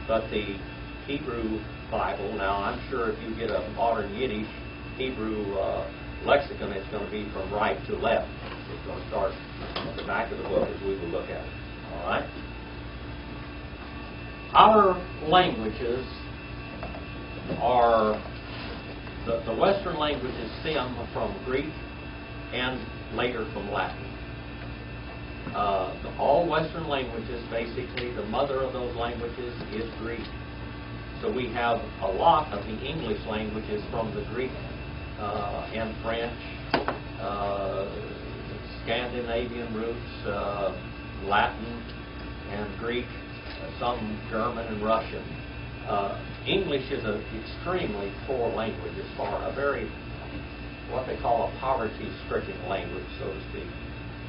but the Hebrew Bible, now I'm sure if you get a modern Yiddish Hebrew lexicon, it's going to be from right to left. It's going to start at the back of the book as we will look at it. All right? Our languages are, the Western languages stem from Greek and later from Latin. All Western languages, basically, the mother of those languages is Greek. So we have a lot of the English languages from the Greek and French, Scandinavian roots, Latin and Greek, some German and Russian. English is an extremely poor language as far a very, what they call a poverty-stricken language, so to speak.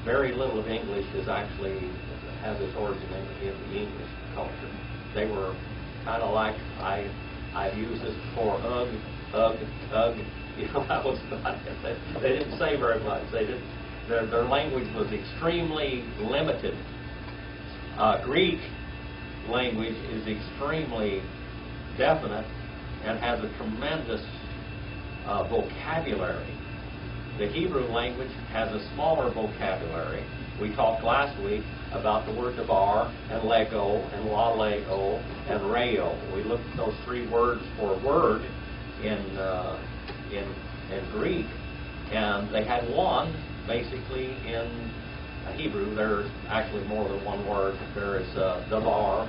Very little of English is actually has its origin in the English culture. They were kind of like, I've used this before, ugh, you know, that was about it. They didn't say very much. They didn't. Their language was extremely limited. Greek language is extremely definite and has a tremendous vocabulary. The Hebrew language has a smaller vocabulary. We talked last week about the word davar and lego and laleo and reo. We looked at those three words for word in Greek, and they had one basically in Hebrew. There's actually more than one word. There is davar,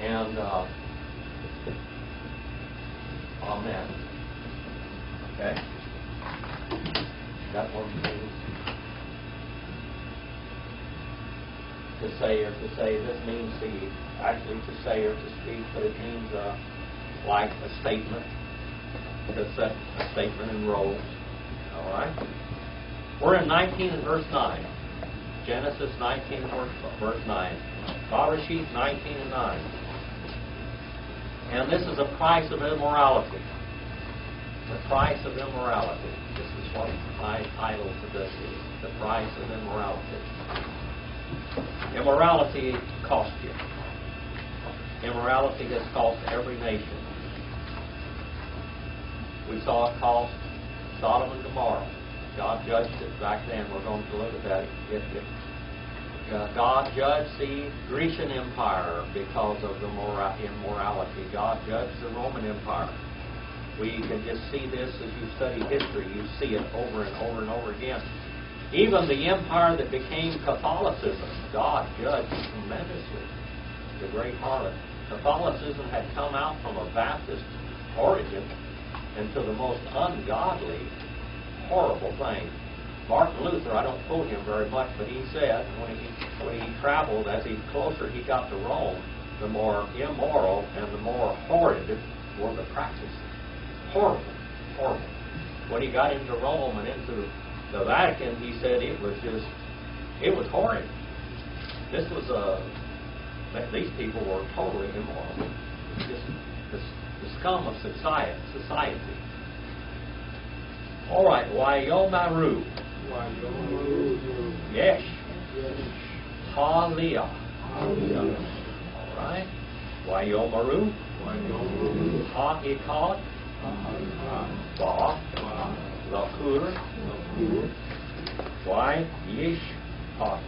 and amen. Okay? That one means to say or to say. This means actually to say or to speak, but it means like a statement. To set a statement in roles. All right? We're in 19 and verse 9. Genesis 19 and verse 9. Bereshit 19 and 9. And this is a price of immorality. The price of immorality. This is what my title to this is. The price of immorality. Immorality cost you. Immorality has cost every nation. We saw it cost Sodom and Gomorrah. God judged it back then. We're going to look at that. God judged the Grecian Empire because of the immorality. God judged the Roman Empire. We can just see this as you study history. You see it over and over and over again. Even the empire that became Catholicism, God judged tremendously. The great harlot. Catholicism had come out from a Baptist origin into the most ungodly, horrible thing. Martin Luther, I don't quote him very much, but he said when he traveled, as he closer he got to Rome, the more immoral and the more horrid were the practices. Horrible, horrible. When he got into Rome and into the Vatican, he said it was horrid. This was these people were totally immoral. Just the scum of society. All right, Wayomaru. Yesh. Halia. All right. Wayomaru. Ha-ikad. Ba. Lakur. Wai-yish-hat.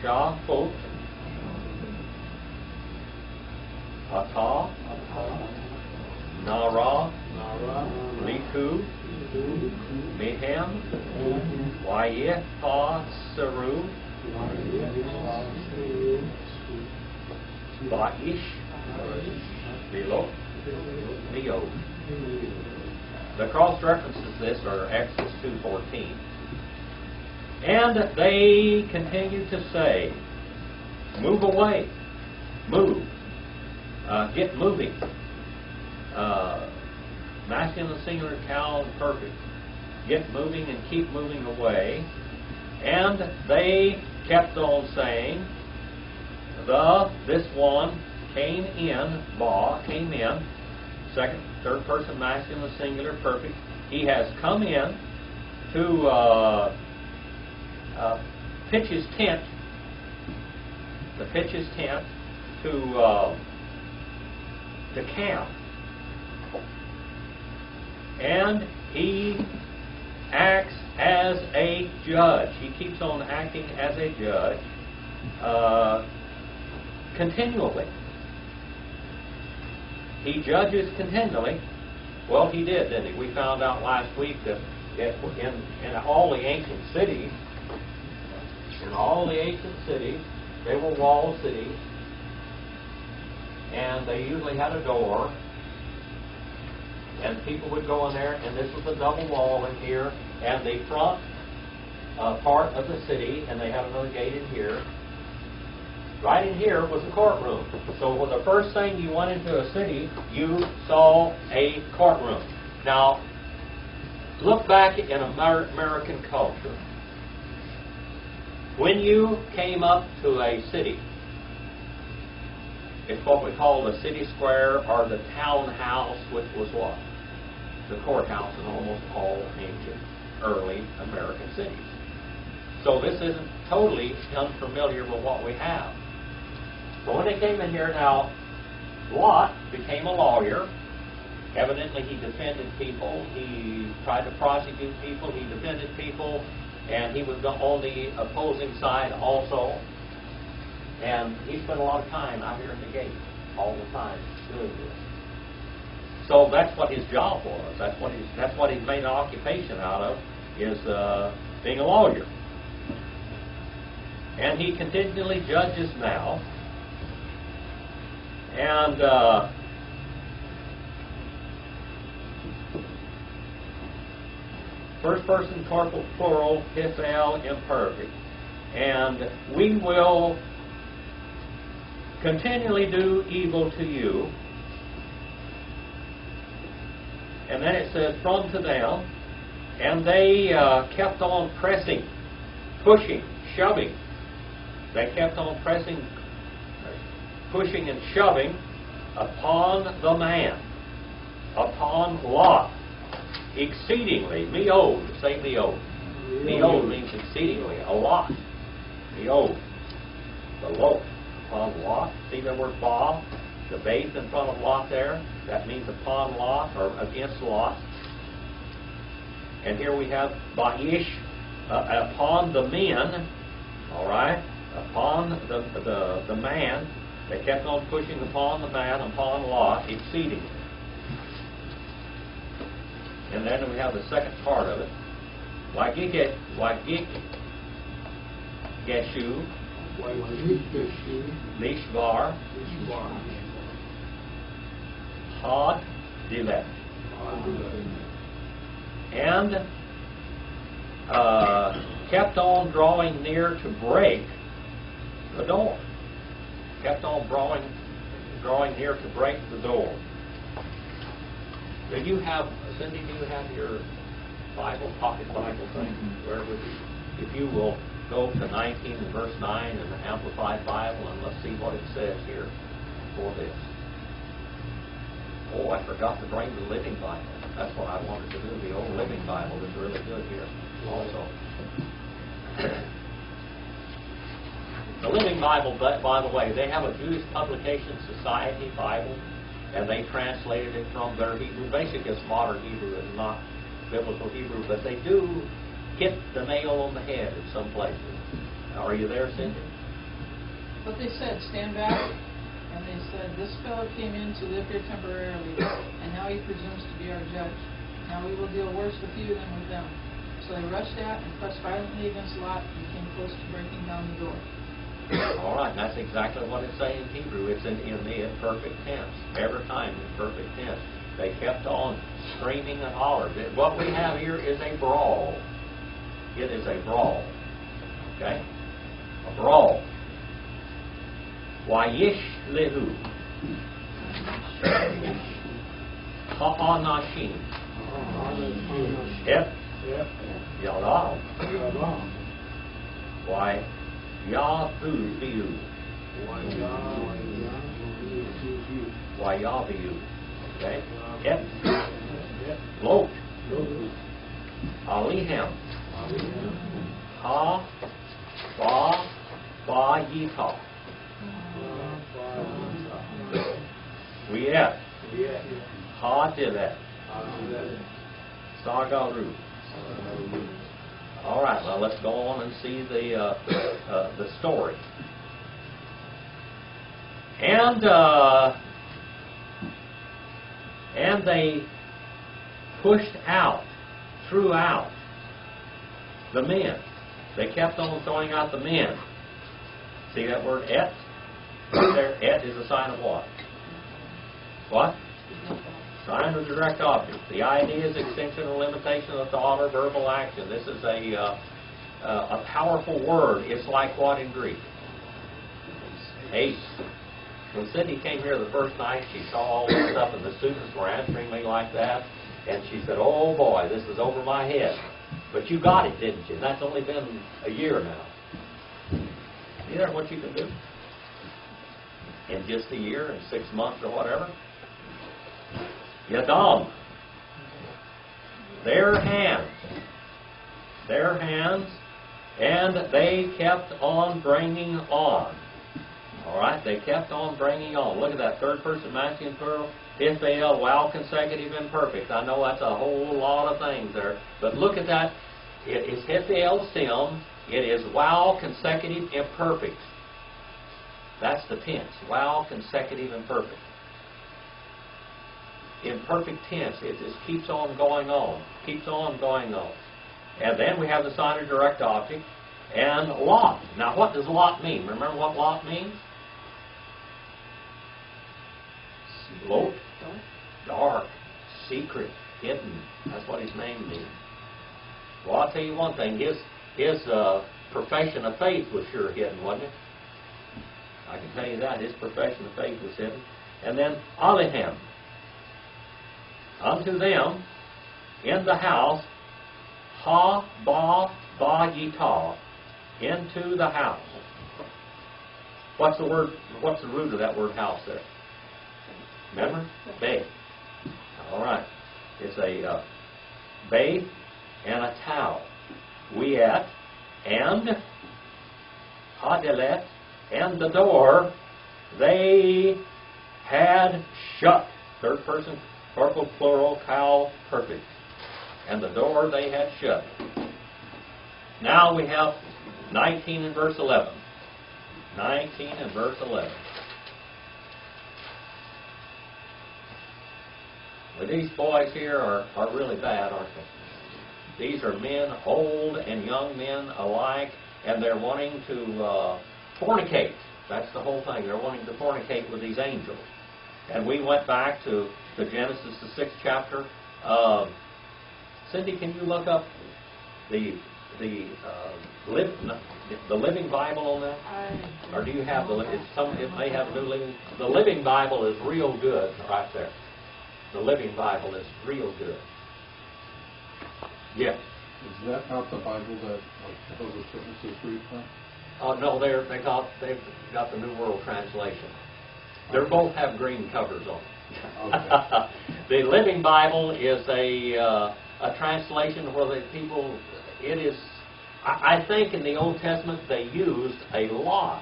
Shafot. Ata. Nara. Liku. Mehem. Wayetha Saru. Baish. Bilo. Neo. The cross references this are Exodus 2:14. And they continue to say, move away. Move. Get moving. Masculine and singular, cow and perfect. Get moving and keep moving away. And they kept on saying, this one came in, came in, third person masculine and singular, perfect. He has come in to pitch his tent, to camp. And he acts as a judge. He keeps on acting as a judge continually. He judges continually. Well, he did, didn't he? We found out last week that in all the ancient cities, they were walled cities, and they usually had a door, and people would go in there, and this was a double wall in here, and the front part of the city, and they had another gate in here. Right in here was the courtroom. So the first thing you went into a city, you saw a courtroom. Now, look back in American culture. When you came up to a city, it's what we call the city square or the townhouse, which was what? The courthouse in almost all ancient, early American cities. So this isn't totally unfamiliar with what we have. But when they came in here now, Lot became a lawyer. Evidently he defended people. He tried to prosecute people. He defended people. And he was on the opposing side also. And he spent a lot of time out here in the gate all the time doing this. So that's what his job was. That's what he's made an occupation out of, is being a lawyer. And he continually judges now. And first person plural, Hifel, imperfect. And we will continually do evil to you. And then it says, from to them. And they kept on pressing, pushing, shoving. They kept on pressing, pushing and shoving upon the man, upon Lot, exceedingly. Meod, say meod. Meod means exceedingly, a lot. Meod, the lot, upon Lot. See the word ba, the base in front of Lot there? That means upon Lot, or against Lot. And here we have Ba'ish, upon the men, all right, upon the man. They kept on pushing upon the man, upon Lot, exceedingly. And then we have the second part of it. Wagik Geshu, Lishbar, Had Dilet. And kept on drawing near to break the door. Kept on drawing near to break the door. Do you have, Cindy, do you have your Bible, pocket Bible thing? Where would you, if you will go to 19 and verse 9 in the Amplified Bible, and let's see what it says here for this. Oh, I forgot to bring the Living Bible. That's what I wanted to do. The old Living Bible is really good here also. The Living Bible, by the way, they have a Jewish Publication Society Bible, and they translated it from their Hebrew. Basically, it's modern Hebrew and not biblical Hebrew, but they do hit the nail on the head in some places. Are you there, Cindy? But they said, stand back, and they said, this fellow came in to live here temporarily, and now he presumes to be our judge. Now we will deal worse with you than with them. So they rushed at and pressed violently against Lot and came close to breaking down the door. All right, that's exactly what it's saying in Hebrew. It's in the imperfect tense. Every time in perfect tense. They kept on screaming and hollering. What we have here is a brawl. It is a brawl. Okay? A brawl. Wayish lehu. Ha'anashim. Yep. Yadam. Why? Yahu. Why Yahu. Okay? Yep. Lot. Alihem. Ha. Ba. Yitah. Wiyet. Ha-Dilet. Sagaru. All right, well, let's go on and see the story. And they pushed out, threw out the men. They kept on throwing out the men. See that word et? Right there, et is a sign of what? What? Sign of direct object. The idea is extension or limitation of thought or verbal action. This is a powerful word. It's like what in Greek? Ace. When Cindy came here the first night, she saw all this stuff, and the students were answering me like that, and she said, "Oh boy, this is over my head." But you got it, didn't you? That's only been a year now. You know what you can do in just a year, in 6 months or whatever? Yadam. Their hands, and they kept on bringing on. All right, they kept on bringing on. Look at that third person masculine plural. Hithel, wow, consecutive imperfect. I know that's a whole lot of things there, but look at that. It is Hithel sim. It is wow, consecutive imperfect. That's the tense. Wow, consecutive imperfect. Imperfect tense. It just keeps on going on. Keeps on going on. And then we have the sign of direct object and lot. Now, what does lot mean? Remember what lot means? Lot. Dark. Secret. Hidden. That's what his name means. Well, I'll tell you one thing. His profession of faith was sure hidden, wasn't it? I can tell you that. His profession of faith was hidden. And then Alihem. Unto them in the house, Ha-ba-ba-yitah, into the house. What's the word? What's the root of that word house there? Remember? Bay. All right. It's a bay and a towel. Wiyet and Ha-dilet and the door they had shut. Third person, corporal, plural, cow, perfect. And the door they had shut. Now we have 19 and verse 11. 19 and verse 11. Well, these boys here are really bad, aren't they? These are men, old and young men alike, and they're wanting to fornicate. That's the whole thing. They're wanting to fornicate with these angels. And we went back to Genesis, the 6th chapter. Cindy, can you look up the Living Bible on that? Or do you have it may have a New Living. The Living Bible is real good right there. The Living Bible is real good. Yes. Is that not the Bible that Jehovah's Witnesses read from? No, they've got the New World Translation. They both have green covers on them. Okay. The Living Bible is a translation where the people, it is, I think in the Old Testament they used a lot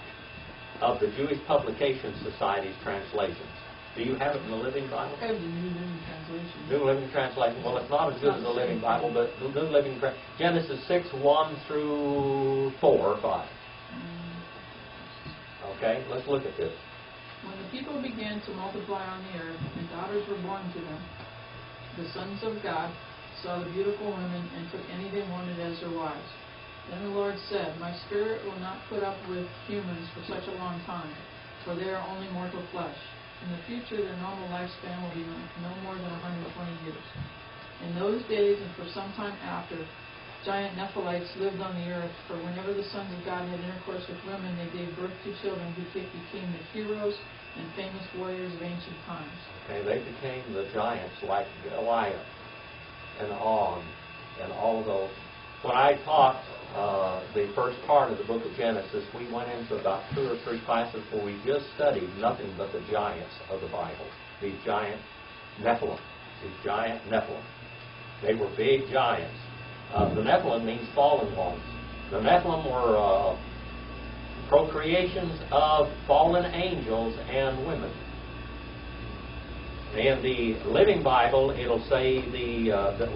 of the Jewish Publication Society's translations. Do you have it in the Living Bible? I have the New Living Translation. New Living Translation. Well, it's not as good as the Living Bible, but the New Living Genesis 6, 1 through 4 or 5. Okay, let's look at this. When the people began to multiply on the earth, and daughters were born to them, the sons of God saw the beautiful women and took any they wanted as their wives. Then the Lord said, My spirit will not put up with humans for such a long time, for they are only mortal flesh. In the future, their normal lifespan will be no more than 120 years. In those days, and for some time after, giant Nephilites lived on the earth, for whenever the sons of God had intercourse with women, they gave birth to children who became the heroes and famous warriors of ancient times. Okay, they became the giants like Goliath and Og and all of those. When I taught the first part of the book of Genesis, we went into about 2 or 3 classes where we just studied nothing but the giants of the Bible. These giant Nephilim. They were big giants. The Nephilim means fallen ones. The Nephilim were procreations of fallen angels and women. In the Living Bible, it'll say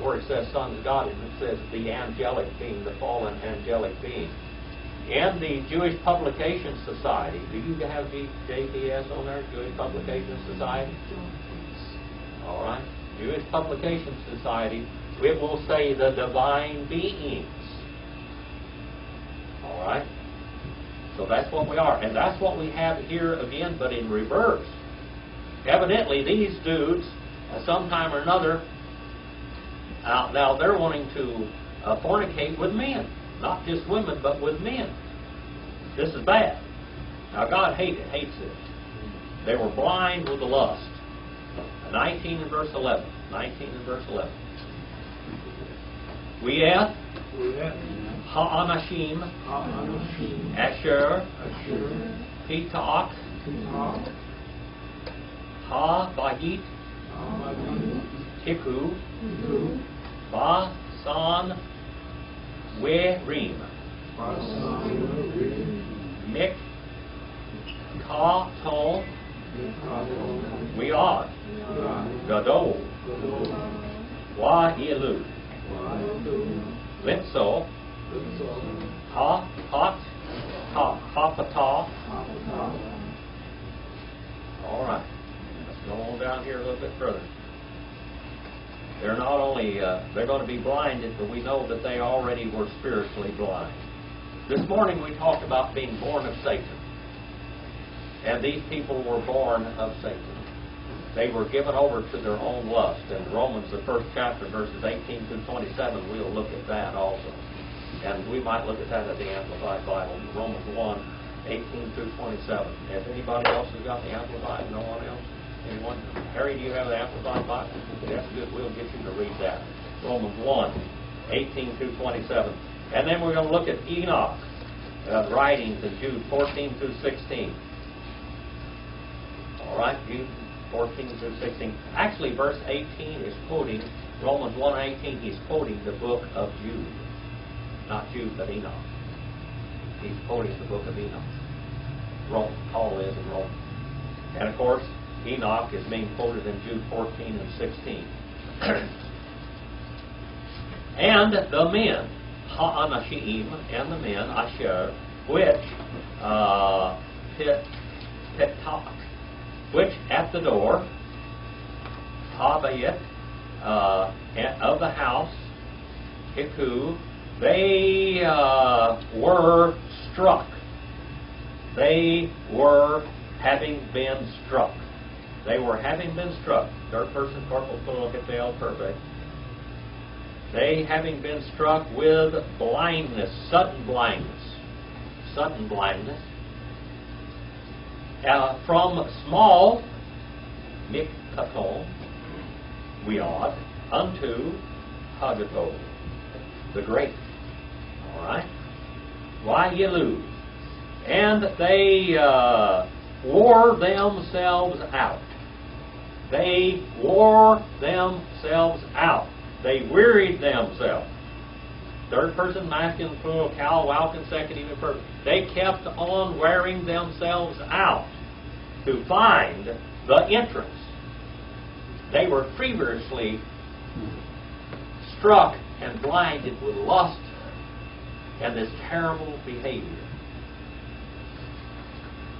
where it says sons of God, it says the angelic being, the fallen angelic being. In the Jewish Publication Society, do you have JPS on there, Jewish Publication Society? All right. Jewish Publication Society, it will say the divine beings. All right. So that's what we are. And that's what we have here again, but in reverse. Evidently, these dudes, sometime or another, now they're wanting to fornicate with men. Not just women, but with men. This is bad. Now, God hates this. They were blind with the lust. 19 and verse 11. 19 and verse 11. We'eth ha'anashim asher pitak ha-vahit tiku ba-san werim mik ka-ton we'ad gadol wa-ilu litso ha-pat-ha-pata. All right. Let's go on down here a little bit further. They're not only, they're going to be blinded, but we know that they already were spiritually blind. This morning we talked about being born of Satan. And these people were born of Satan. They were given over to their own lust. In Romans, the 1st chapter, verses 18 through 27, we'll look at that also. And we might look at that at the Amplified Bible, Romans 1, 18 through 27. If anybody else has got the Amplified, no one else? Anyone? Harry, do you have the Amplified Bible? That's good. We'll get you to read that. Romans 1, 18 through 27. And then we're going to look at Enoch, writings in Jude 14 through 16. All right, Jude 14 through 16. Actually, verse 18 is quoting, Romans 1:18, he's quoting the book of Jude. Not Jude, but Enoch. He's quoting the book of Enoch. Paul is in Rome. And of course, Enoch is being quoted in Jude 14 and 16. And the men, ha'anashim, and the men, asher, which, pitak, which at the door, habayit, of the house, hiku, they were struck. They were having been struck. They were having been struck. Third person corporal plural Hiphil perfect. They having been struck with blindness, sudden blindness. Sudden blindness. From small, mikkaton, weod, unto hagaton, the great. All right? Why you lose? And they wore themselves out. They wore themselves out. They wearied themselves. Third person masculine plural, cal, wow, consecutive, and perfect. They kept on wearing themselves out to find the entrance. They were feverishly struck and blinded with lust and this terrible behavior.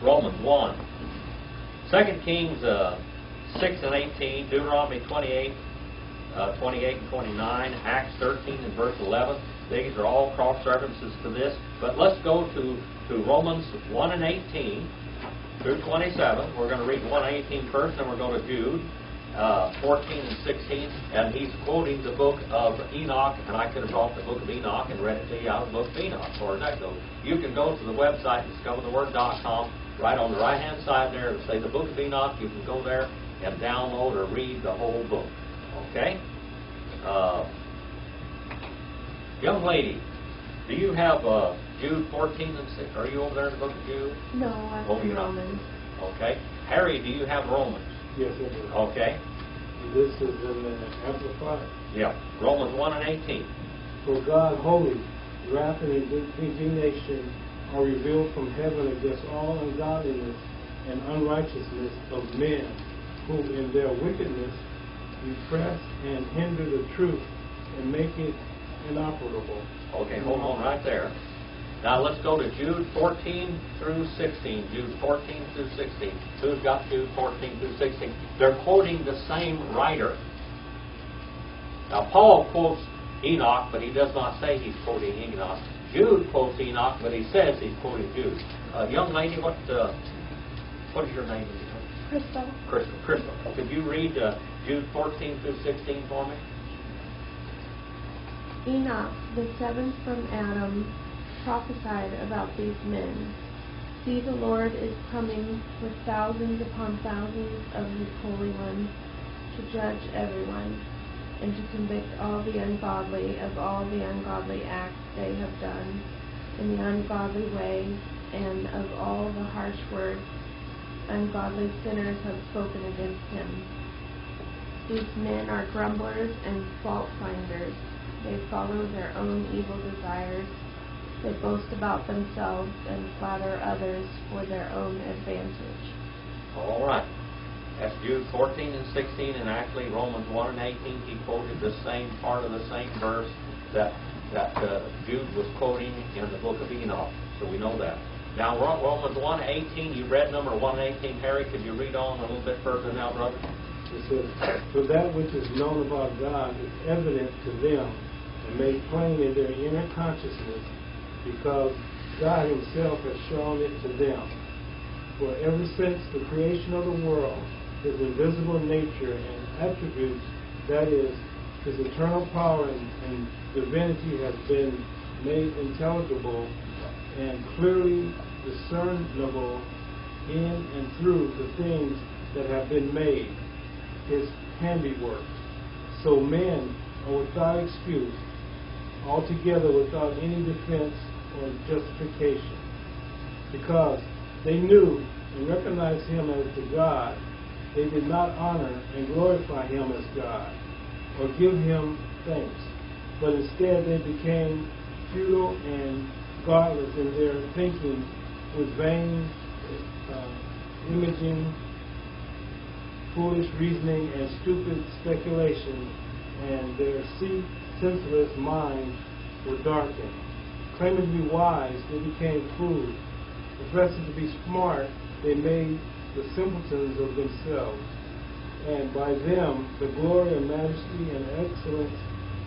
Romans 1. 2 Kings 6 and 18, Deuteronomy 28, 28 and 29, Acts 13 and verse 11. These are all cross-references to this. But let's go to Romans 1 and 18 through 27. We're going to read 1 and 18 first, then we're going to Jude 14 and 16. And he's quoting the book of Enoch, and I could have brought the book of Enoch and read it to you out of the book of Enoch, as far as that goes. You can go to the website, discovertheword.com. Right on the right-hand side there, it'll say the book of Enoch. You can go there and download or read the whole book. Okay? Young lady, do you have Jude 14 and 6? Are you over there in the book of Jude? No, I'm in Romans. Okay. Harry, do you have Romans? Yes, I do. Okay. This is in the Amplified. Yeah. Romans 1 and 18. For God holy, wrath and indignation are revealed from heaven against all ungodliness and unrighteousness of men, who in their wickedness repress and hinder the truth and make it inoperable. Okay, hold on right there. Now let's go to Jude 14 through 16. Jude 14 through 16. Who's got Jude 14 through 16? They're quoting the same writer. Now Paul quotes Enoch, but he does not say he's quoting Enoch. Jude quotes Enoch, but he says he's quoting Jude. Young lady, what is your name? Crystal. Crystal. Could you read Jude 14 through 16 for me? Enoch, the seventh from Adam, prophesied about these men. See, the Lord is coming with thousands upon thousands of his holy ones to judge everyone and to convict all the ungodly of all the ungodly acts they have done in the ungodly way and of all the harsh words ungodly sinners have spoken against him. These men are grumblers and fault finders. They follow their own evil desires. They boast about themselves and flatter others for their own advantage. All right. That's Jude 14 and 16, and actually Romans 1 and 18, he quoted the same part of the same verse that Jude was quoting in the book of Enoch. So we know that. Now, Romans 1 and 18, you read number 1 and 18. Harry, could you read on a little bit further now, brother? It says, for that which is known about God is evident to them and made plain in their inner consciousness, because God himself has shown it to them. For ever since the creation of the world, his invisible nature and attributes, that is, his eternal power and divinity, has been made intelligible and clearly discernible in and through the things that have been made, his handiwork. So men are without excuse, altogether without any defense or justification, because they knew and recognized him as the God. They did not honor and glorify him as God or give him thanks, but instead they became futile and godless in their thinking, with vain imaging, foolish reasoning, and stupid speculation, and their senseless minds were darkened. Claiming to be wise, they became fools. Professing to be smart, they made the simpletons of themselves, and by them the glory and majesty and excellence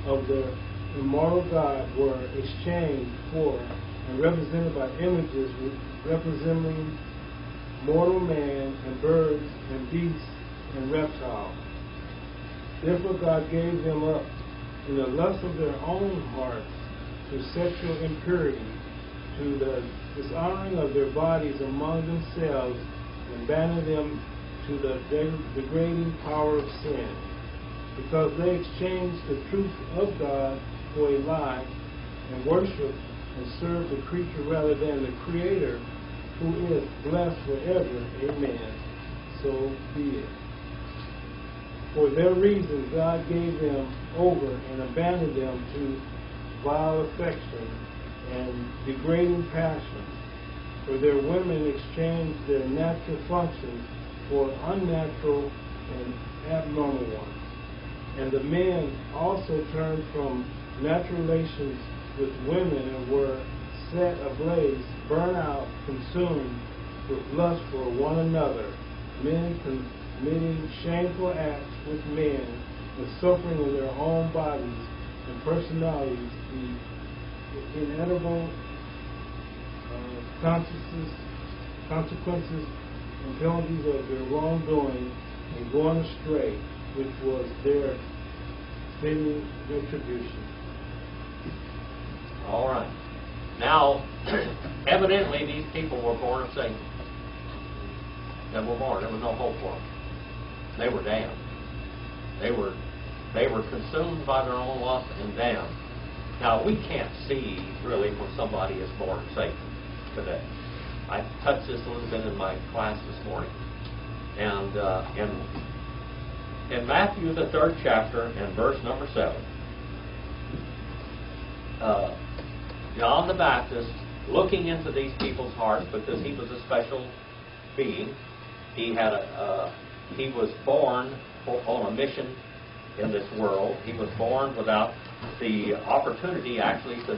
of the immortal God were exchanged for and represented by images representing mortal man and birds and beasts and reptiles. Therefore God gave them up in the lust of their own hearts to sexual impurity, to the dishonoring of their bodies among themselves, and abandoned them to the degrading power of sin, because they exchanged the truth of God for a lie, and worshiped and served the creature rather than the Creator, who is blessed forever. Amen. So be it. For their reasons, God gave them over and abandoned them to vile affection and degrading passions. For their women exchanged their natural functions for unnatural and abnormal ones. And the men also turned from natural relations with women and were set ablaze, burned out, consumed with lust for one another, men committing shameful acts with men, and suffering in their own bodies and personalities the inevitable consequences and penalties of their wrongdoing and going astray, which was their fitting retribution. All right. Now, evidently these people were born of Satan. They were born. There was no hope for them. They were damned. They were consumed by their own lust and damned. Now, we can't see really when somebody is born of Satan today. I touched this a little bit in my class this morning. And in Matthew, the 3rd chapter, and verse number 7, John the Baptist looking into these people's hearts, because he was a special being. He was born on a mission in this world. He was born without the opportunity actually to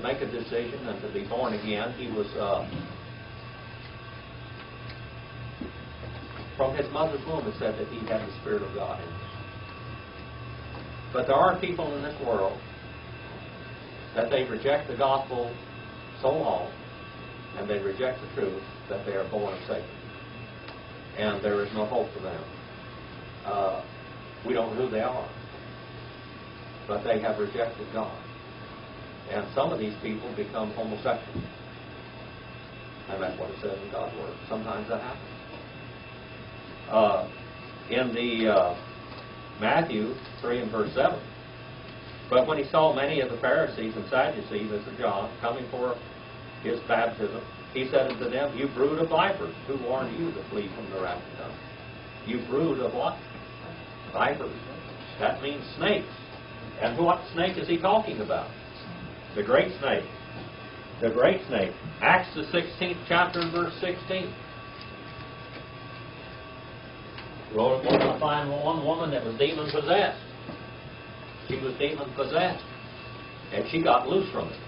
make a decision and to be born again. He was from his mother's womb. It said that he had the Spirit of God in him. But there are people in this world that they reject the gospel so long, and they reject the truth, that they are born of Satan. And there is no hope for them. We don't know who they are, but they have rejected God. And some of these people become homosexual. And that's what it says in God's Word. Sometimes that happens. In the Matthew 3 and verse 7, but when he saw many of the Pharisees and Sadducees, this is John, coming for his baptism, he said unto them, You brood of vipers, who warned you to flee from the wrath to come? You brood of what? Vipers. That means snakes. And what snake is he talking about? The great snake. The great snake. Acts the 16th chapter and verse 16. We're going to find one woman that was demon-possessed. She was demon-possessed. And she got loose from it.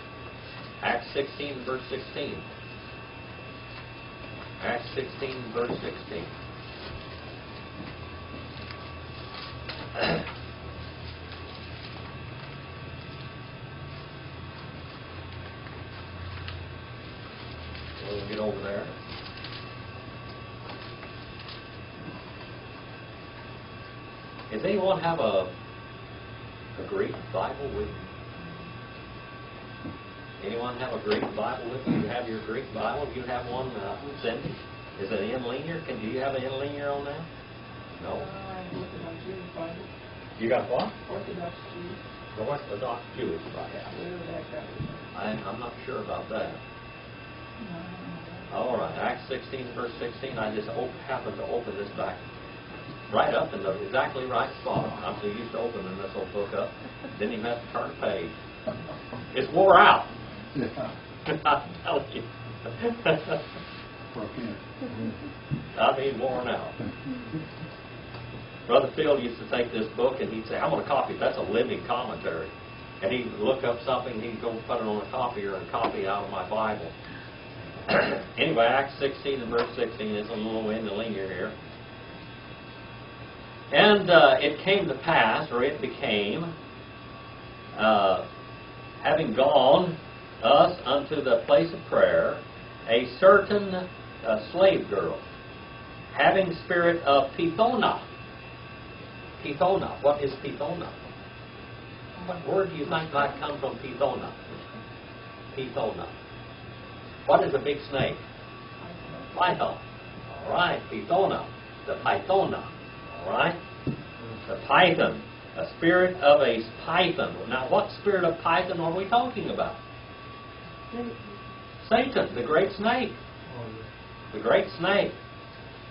Acts 16 verse 16. Acts 16 verse 16. We'll get over there. Does anyone have a Greek Bible with you? Anyone have a Greek Bible with you? You have your Greek Bible? Do you have one, Cindy? Is it interlinear? Do you have an interlinear on that? No. I look at my Jewish Bible. You got what? Orthodox Jewish. The Orthodox Jewish Bible. Whatever that got. I'm not sure about that. No, I don't know. All right, Acts 16 verse 16. I just happened to open this back right up in the exactly right spot. I'm so used to opening this old book up. Didn't even have to turn a page. It's wore out. Yeah. I'm telling you. I mean, worn out. Brother Phil used to take this book and he'd say, I want a copy. That's a living commentary. And he'd look up something, he'd go put it on a copier and copy out of my Bible. Anyway, Acts 16 and verse 16 is a little interlinear here. And it came to pass, or it became, having gone us unto the place of prayer, a certain slave girl, having spirit of Pythona. Pythona. What is Pythona? What word do you think might come from Pythona? Pythona. What is a big snake? Python. All right, Pythona. The Pythona. All right? The python. A spirit of a python. Now, what spirit of python are we talking about? Satan, the great snake. The great snake.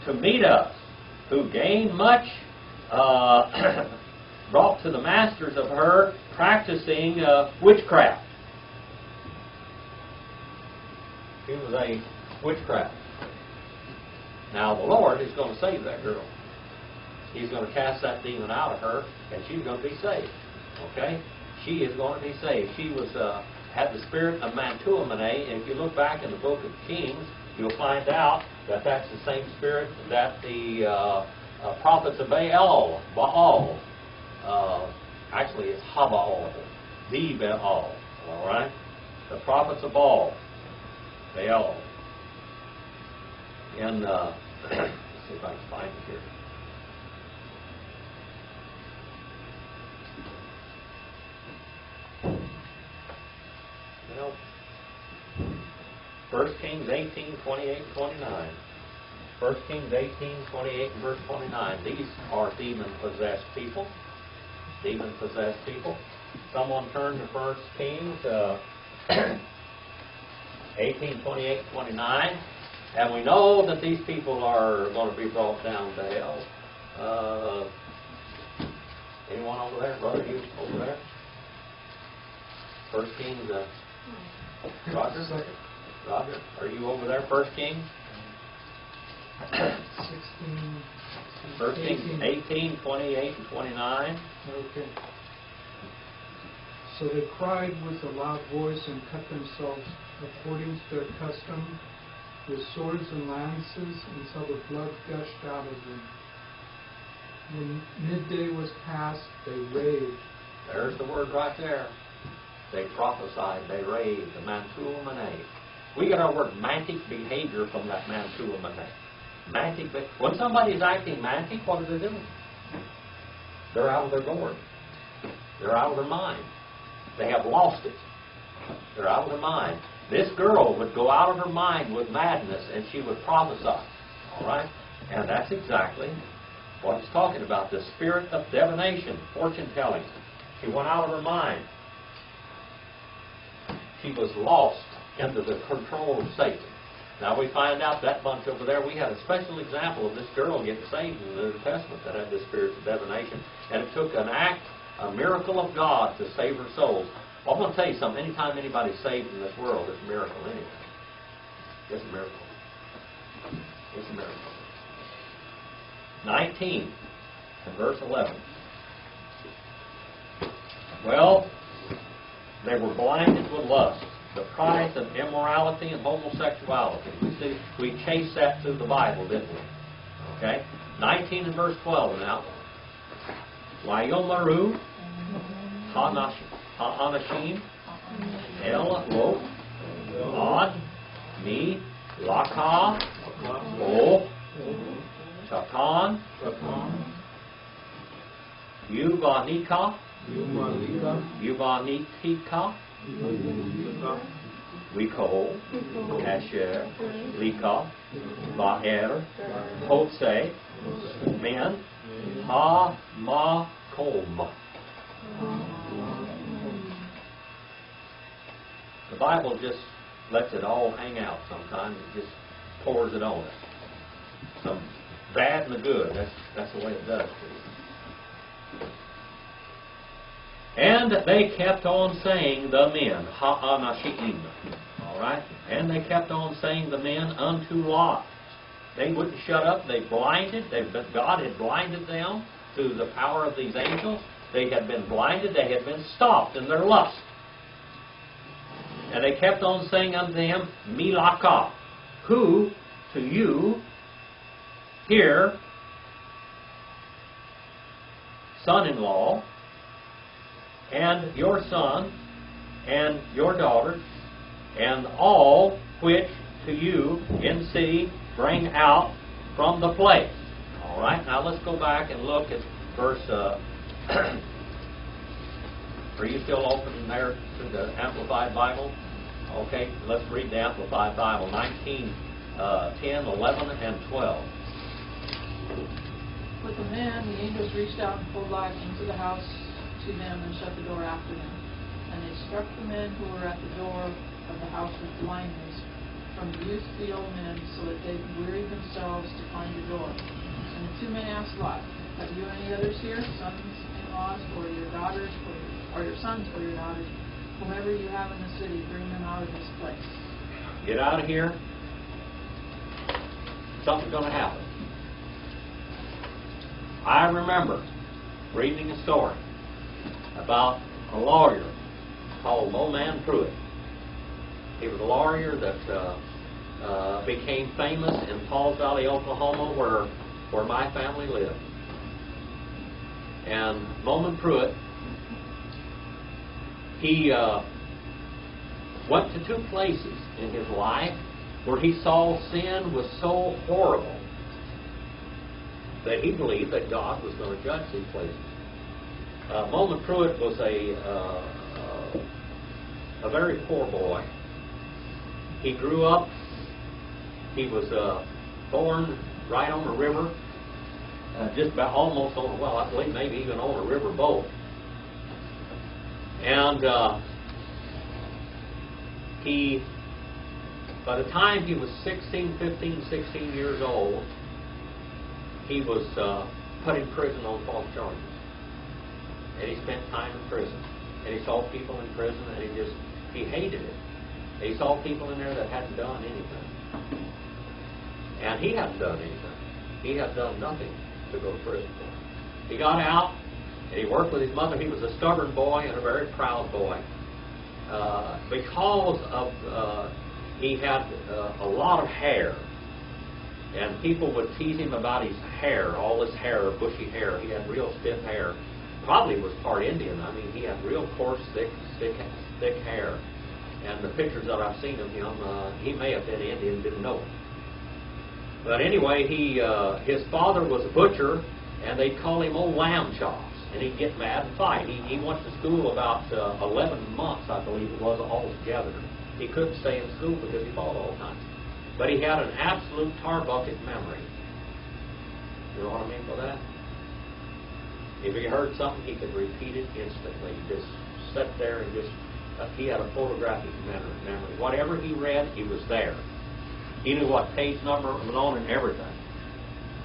To meet us, who gained much, brought to the masters of her, practicing witchcraft. She was a witchcraft. Now, the Lord is going to save that girl. He's going to cast that demon out of her, and she's going to be saved. Okay? She is going to be saved. She was had the spirit of Mantuamene, and if you look back in the book of Kings, you'll find out that that's the same spirit that the prophets of Baal, actually it's Habaal, the Baal, all right? The prophets of Baal, and let's see if I can find it here. Well, 1 Kings 18, 28, 29. 1 Kings 18, 28, and verse 29. These are demon-possessed people. Demon-possessed people. Someone turn to 1 Kings 18, 28, 29. And we know that these people are going to be brought down to hell. Anyone over there? Brother, you over there? 1 Kings Roger? Second. Roger, are you over there, 1 Kings? 16. 1 Kings 18, 28, and 29. Okay. So they cried with a loud voice and cut themselves according to their custom with swords and lances until the blood gushed out of them. When midday was past, they raved. There's the word right there. They prophesied, they raved, the mantua mane. We get our word mantic behavior from that mantua mane. Mantic, when somebody's acting mantic, what are they doing? They're out of their gourd. They're out of their mind. They have lost it. They're out of their mind. This girl would go out of her mind with madness and she would prophesy. All right? And that's exactly what it's talking about. The spirit of divination, fortune telling. She went out of her mind. She was lost into the control of Satan. Now we find out that bunch over there, we had a special example of this girl getting saved in the New Testament that had this spirit of divination. And it took an act, a miracle of God to save her souls. Well, I'm going to tell you something. Anytime anybody's saved in this world, it's a miracle anyway. It's a miracle. It's a miracle. 19 and verse 11. Well, they were blinded with lust, the price of immorality and homosexuality. We chased that through the Bible, didn't we? Okay? 19 and verse 12 now. Wayomaru, Ha'anashim, El Lo, Ad, Mi, Laka, O, Shatan, Yuvanika, Yuvanitika, Wiko, Asher, Lika, Ba'er, Hotse, Men, Ha, Ma, Kom. The Bible just lets it all hang out sometimes. It just pours it on us. Some bad and the good. That's the way it does. And they kept on saying the men, Ha'anashim. All right? And they kept on saying the men unto Lot. They wouldn't shut up. They blinded. God had blinded them through the power of these angels. They had been blinded. They had been stopped in their lust. And they kept on saying unto them, Milaka, who to you here, son-in-law, and your son, and your daughter, and all which to you in city bring out from the place. All right, now let's go back and look at verse. Are you still open there to the Amplified Bible? Okay, let's read the Amplified Bible. 19, 10, 11, and 12. With the men, the angels reached out and pulled Lot into the house to them and shut the door after them. And they struck the men who were at the door of the house with blindness, from youth to the old men, so that they wearied themselves to find the door. And the two men asked Lot, have you any others here, sons-in-laws, or your daughters, or your sons, or your daughters? Whomever you have in the city, bring them out of this place. Get out of here. Something's going to happen. I remember reading a story about a lawyer called Moman Pruitt. He was a lawyer that became famous in Pauls Valley, Oklahoma, where my family lived. And Moman Pruitt, he went to two places in his life where he saw sin was so horrible that he believed that God was going to judge these places. Moman Pruitt was a very poor boy. He grew up, he was born right on a river, just about almost on, well, I believe maybe even on a river boat. And by the time he was 16, 15, 16 years old, he was put in prison on false charges. And he spent time in prison. And he saw people in prison and he hated it. He saw people in there that hadn't done anything. And he hadn't done anything. He had done nothing to go to prison for. He got out, and he worked with his mother. He was a stubborn boy and a very proud boy. Because of he had a lot of hair, and people would tease him about his hair, all this hair, bushy hair. He had real stiff hair. Probably was part Indian. I mean, he had real coarse, thick hair. And the pictures that I've seen of him, he may have been Indian, didn't know it. But anyway, his father was a butcher, and they'd call him Old Lamb Chops, and he'd get mad and fight. He went to school about 11 months, I believe it was, altogether. He couldn't stay in school because he fought all the time. But he had an absolute tar bucket memory. You know what I mean by that? If he heard something, he could repeat it instantly. Just sit there and just, he had a photographic memory. Whatever he read, he was there. He knew what page number was on and everything.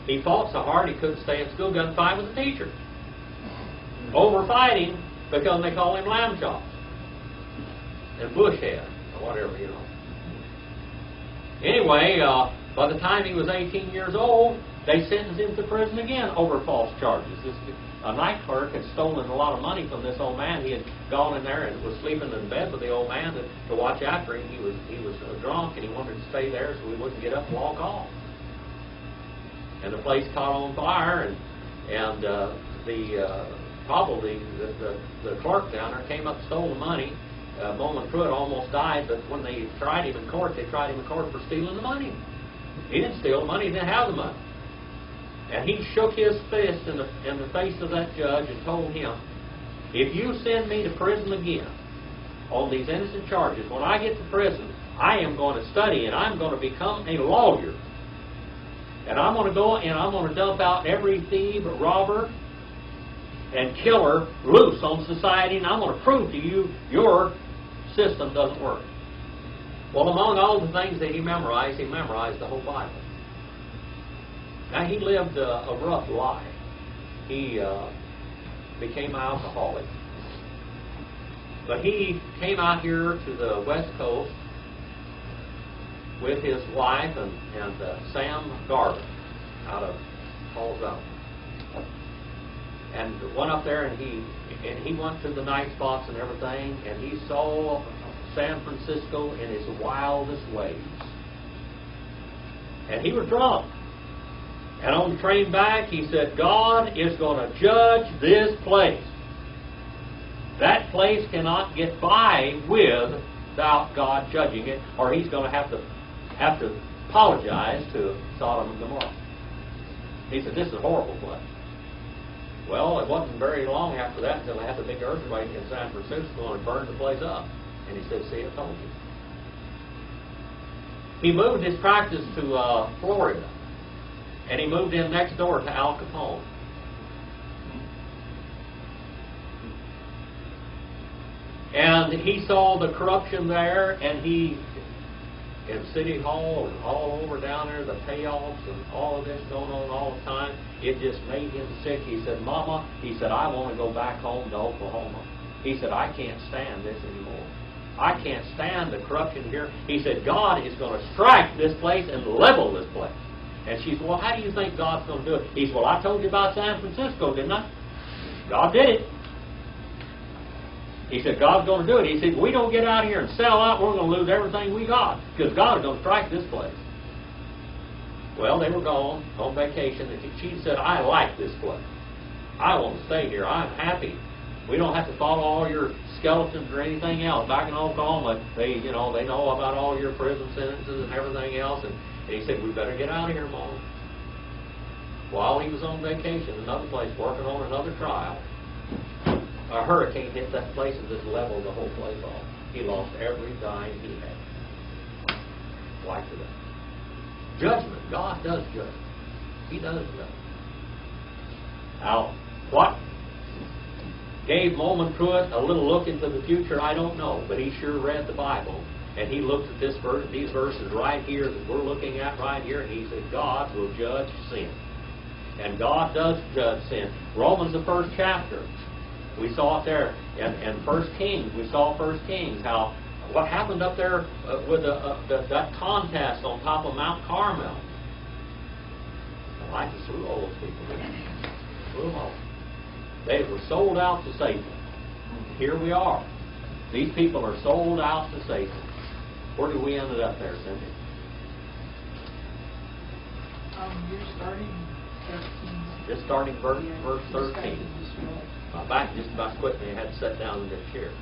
He fought so hard he couldn't stay in school, got in a fight with the teacher. Over fighting because they call him Lamb Chops and Bushhead or whatever, you know. Anyway, by the time he was 18 years old, they sentenced him to prison again over false charges. A night clerk had stolen a lot of money from this old man. He had gone in there and was sleeping in bed with the old man to watch after him. He was drunk, and he wanted to stay there so he wouldn't get up and walk off. And the place caught on fire, and probably the clerk down there came up and stole the money. Bowman Pruitt almost died, but when they tried him in court, they tried him in court for stealing the money. He didn't steal the money; he didn't have the money. And he shook his fist in the face of that judge and told him, if you send me to prison again on these innocent charges, when I get to prison, I am going to study and I'm going to become a lawyer. And I'm going to go and I'm going to dump out every thief, robber, and killer loose on society, and I'm going to prove to you your system doesn't work. Well, among all the things that he memorized the whole Bible. Now, he lived a rough life. He became an alcoholic. But he came out here to the West Coast with his wife and Sam Garvin out of Colorado. And went up there, and he went to the night spots and everything, and he saw San Francisco in its wildest ways. And he was drunk. And on the train back, he said, God is going to judge this place. That place cannot get by without God judging it, or he's going to have to apologize to Sodom and Gomorrah. He said, this is a horrible place. Well, it wasn't very long after that until they had the big earthquake in San Francisco and burned the place up. And he said, see, I told you. He moved his practice to Florida. And he moved in next door to Al Capone. And he saw the corruption there, and he, in City Hall and all over down there, the payoffs and all of this going on all the time, it just made him sick. He said, Mama, he said, I want to go back home to Oklahoma. He said, I can't stand this anymore. I can't stand the corruption here. He said, God is going to strike this place and level this place. And she said, well, how do you think God's going to do it? He said, well, I told you about San Francisco, didn't I? God did it. He said, God's going to do it. He said, if we don't get out here and sell out, we're going to lose everything we got, because God is going to strike this place. Well, they were gone on vacation, and she said, I like this place. I want to stay here. I'm happy. We don't have to follow all your skeletons or anything else. Back in Oklahoma, they know about all your prison sentences and everything else, and he said, we better get out of here, Mom. While he was on vacation, another place, working on another trial, a hurricane hit that place and just leveled the whole place off. He lost every dime he had. Wiped it up. Judgment. God does judge. He does judge. Now, what gave Bowman Pruitt a little look into the future, I don't know, but he sure read the Bible. And he looked at these verses right here that we're looking at right here, and he said, God will judge sin. And God does judge sin. Romans, the first chapter, we saw it there. And 1 Kings, we saw 1 Kings, how What happened up there with that contest on top of Mount Carmel? Elijah slew all those people. Slew them all. They were sold out to Satan. Here we are. These people are sold out to Satan. Where did we end up there, Cindy? You're starting 13. Just starting verse Yeah, 13. just really. My back just about quit me. I had to sit down in this chair.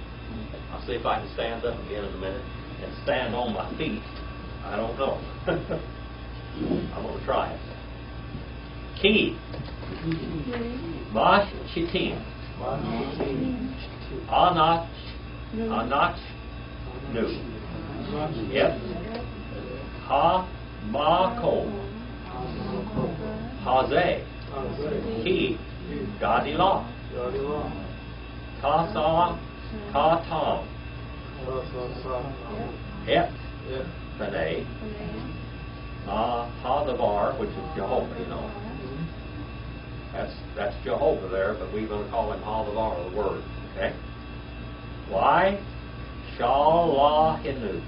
I'll see if I can stand up again in a minute and stand on my feet. I don't know. I'm going to try it. Ki. Mash Chitim. Anach. Anach. Nu. Yep. Ha. Ma. Kom. Hazeh. Ki. Gadilah. Kasa. Katam. Et. Panay. Hadavar, which is Jehovah, you know. That's Jehovah there, but we're going to call him Hadavar, the word. Okay? Why? Shalahinu.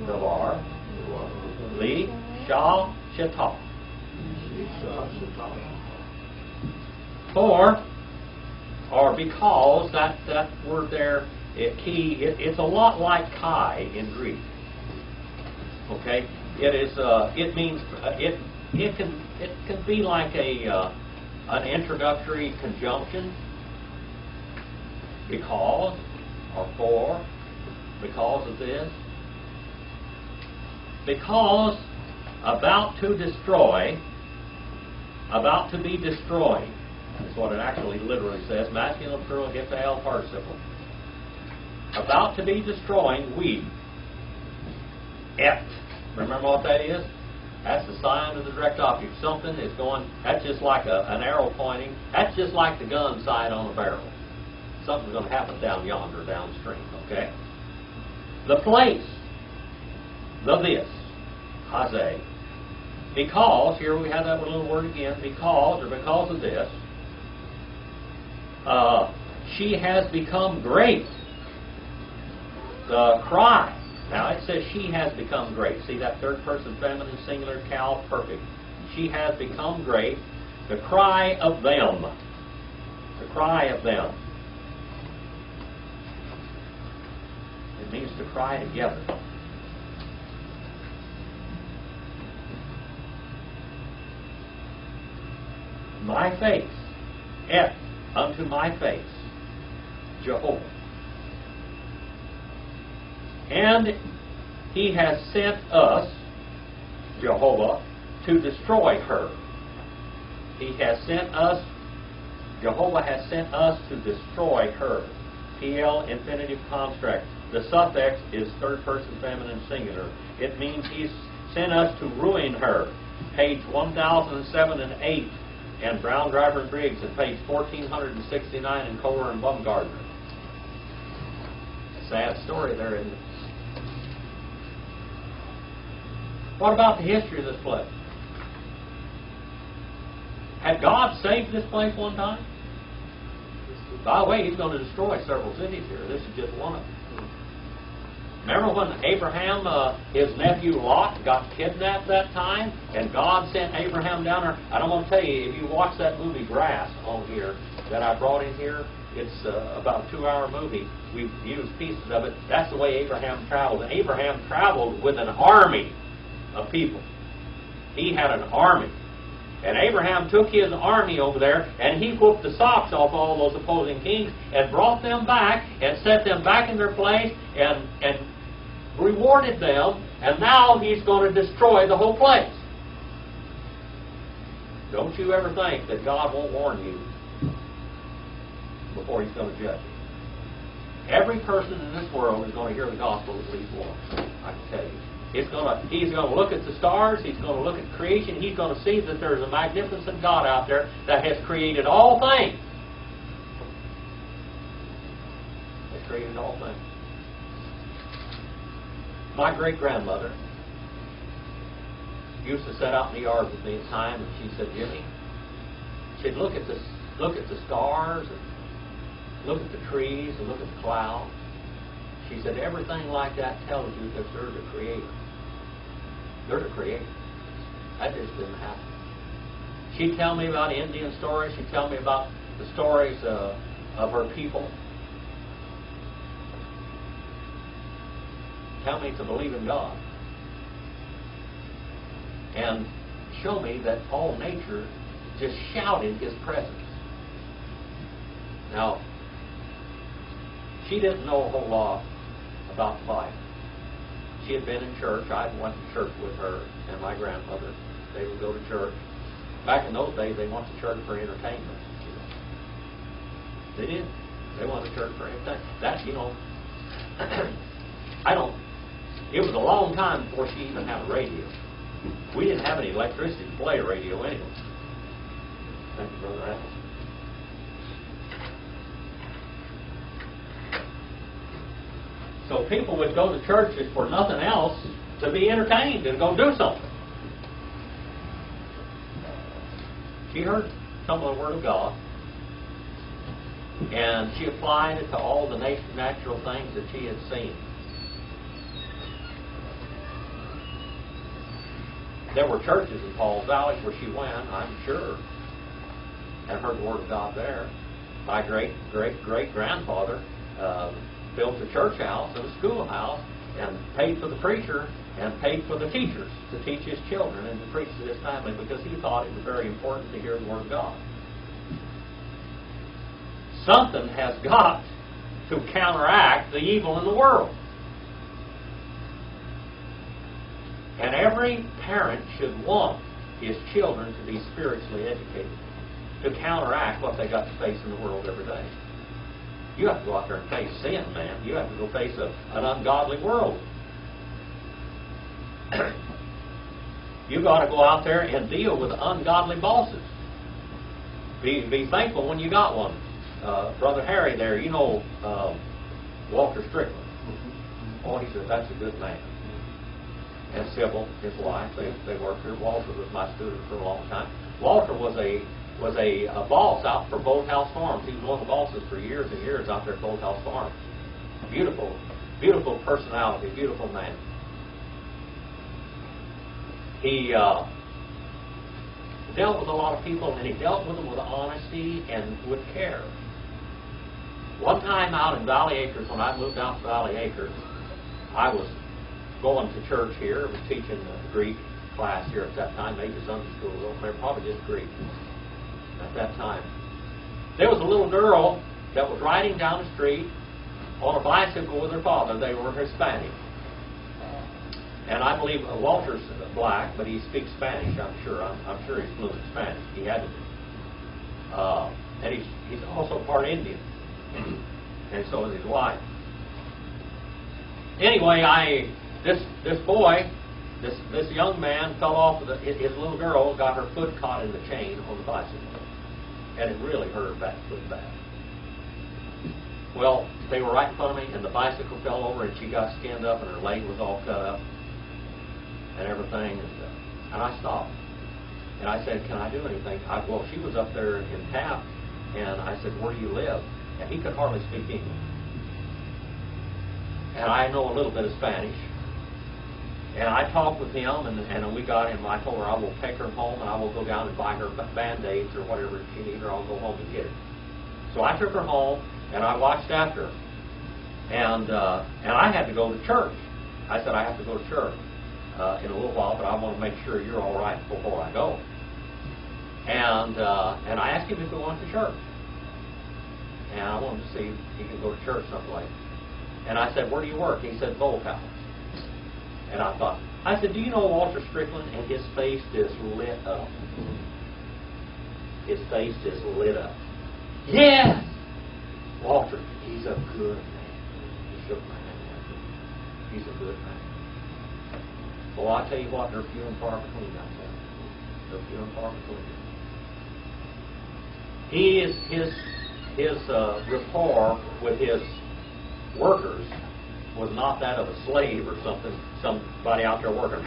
Davar. Li. Shal. Shatah. For, or because, that word there, it's a lot like chi in Greek. Okay, it means it can be like an introductory conjunction, because or for, because of this, because about to destroy, about to be destroyed. That's what it actually literally says. Masculine, plural, get the L participle. About to be destroying, we. Et. Remember what that is? That's the sign of the direct object. Something is going, that's just like an arrow pointing. That's just like the gun sight on a barrel. Something's going to happen down yonder, downstream, okay? The place. The this. Hazeh. Because, here we have that little word again, because, or because of this, she has become great. The cry. Now it says she has become great. See that third person feminine singular cal perfect. She has become great. The cry of them. The cry of them. It means to cry together. My face. Et. Unto my face. Jehovah. And he has sent us, Jehovah, to destroy her. He has sent us, Jehovah has sent us to destroy her. PL, infinitive construct. The suffix is third person feminine singular. It means he's sent us to ruin her. Page 1007 and 8 and Brown, Driver, and Briggs, and page 1469 in Kohler and Baumgartner. Sad story there, isn't it? What about the history of this place? Had God saved this place one time? By the way, he's going to destroy several cities here. This is just one of them. Remember when Abraham, his nephew Lot, got kidnapped that time, and God sent Abraham down there? And I'm going to tell you, if you watch that movie Grass on here that I brought in here, it's about a 2-hour movie. We've used pieces of it. That's the way Abraham traveled. And Abraham traveled with an army of people. He had an army. And Abraham took his army over there, and he whooped the socks off all those opposing kings and brought them back and set them back in their place and rewarded them, and now he's going to destroy the whole place. Don't you ever think that God won't warn you before he's going to judge you. Every person in this world is going to hear the gospel at least once, I can tell you. He's going to look at the stars. He's going to look at creation. He's going to see that there's a magnificent God out there that has created all things. Has created all things. My great-grandmother used to sit out in the yard with me at times, and she said, Jimmy, she'd look at the stars, and look at the trees, and look at the clouds. She said, everything like that tells you that they're the creator. They're the creator. That just didn't happen. She'd tell me about Indian stories. She'd tell me about the stories of her people. Tell me to believe in God. And show me that all nature just shouted His presence. Now, she didn't know a whole lot about the Bible. She had been in church. I went to church with her and my grandmother. They would go to church. Back in those days, they went to church for entertainment. They did. They went to church for entertainment. That, you know, it was a long time before she even had a radio. We didn't have any electricity to play a radio anyway. Thank you, Brother Adams. So people would go to churches for nothing else to be entertained and go do something. She heard some of the Word of God, and she applied it to all the natural things that she had seen. There were churches in Paul's Valley where she went, I'm sure, and heard the Word of God there. My great-great-great-grandfather built a church house and a schoolhouse and paid for the preacher and paid for the teachers to teach his children and to preach to his family because he thought it was very important to hear the Word of God. Something has got to counteract the evil in the world. And every parent should want his children to be spiritually educated to counteract what they got to face in the world every day. You have to go out there and face sin, man. You have to go face an ungodly world. You've got to go out there and deal with ungodly bosses. Be thankful when you got one. Brother Harry there, you know Walter Strickland. Oh, he said, that's a good man. And Sybil, his wife, they worked here. Walter was my student for a long time. Walter was a boss out for Boathouse Farms. He was one of the bosses for years and years out there at Boathouse Farms. Beautiful, beautiful personality, beautiful man. He dealt with a lot of people, and he dealt with them with honesty and with care. One time out in Valley Acres, when I moved out to Valley Acres, I was going to church here. I was teaching a Greek class here at that time, maybe Sunday school, I don't remember, probably just Greek at that time. There was a little girl that was riding down the street on a bicycle with her father. They were Hispanic. And I believe Walter's black, but he speaks Spanish, I'm sure. I'm sure he's fluent in Spanish. He had to be. And he's also part Indian. And so is his wife. Anyway, this boy, this young man fell off of his little girl got her foot caught in the chain on the bicycle. And it really hurt her back foot bad. Well, they were right in front of me, and the bicycle fell over, and she got skinned up, and her leg was all cut up and everything. And I stopped. And I said, can I do anything? Well, she was up there in Taft, and I said, where do you live? And he could hardly speak English. And I know a little bit of Spanish. And I talked with him, and we got him. I told her I will take her home, and I will go down and buy her Band-Aids or whatever she needs, or I'll go home and get it. So I took her home, and I watched after her. And I had to go to church. I said, I have to go to church in a little while, but I want to make sure you're all right before I go. And I asked him if he went to church. And I wanted to see if he could go to church someplace. And I said, where do you work? He said, Boathouse. And I said, do you know Walter Strickland? And his face just lit up. His face just lit up. Yes! Walter, he's a good man. He shook my hand. He's a good man. Well, I tell you what, they're few and far between out there. They're few and far between. His rapport with his workers was not that of a slave or something, somebody out there working,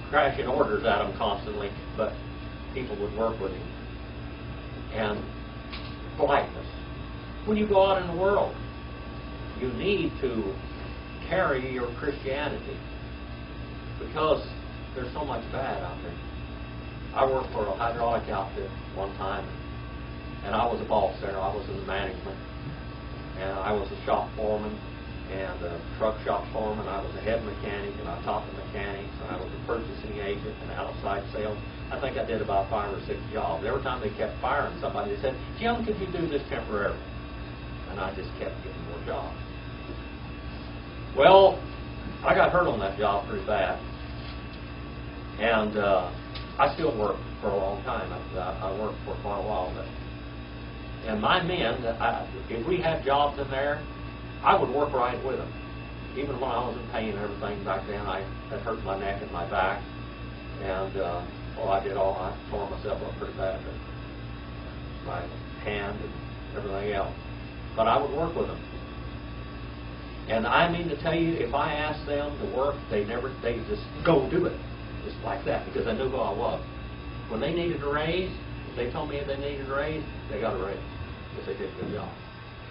crashing orders at him constantly, but people would work with him. And politeness. When you go out in the world, you need to carry your Christianity because there's so much bad out there. I worked for a hydraulic outfit one time, and I was a boss there. I was in the management, and I was a shop foreman and a truck shop foreman. I was a head mechanic, and I taught the mechanics, and I was a purchasing agent and outside sales. I think I did about 5 or 6 jobs. Every time they kept firing somebody, they said, "Jim, could you do this temporarily?" And I just kept getting more jobs. Well, I got hurt on that job pretty bad, and I still worked for a long time. I worked for quite a while, and my men, if we had jobs in there, I would work right with them. Even when I was in pain and everything back then, I had hurt my neck and my back, and I tore myself up pretty bad, my hand and everything else. But I would work with them. And I mean to tell you, if I asked them to work, they just go do it. Just like that, because I knew who I was. When they needed a raise, if they told me they needed a raise, they got a raise, because they did a good job.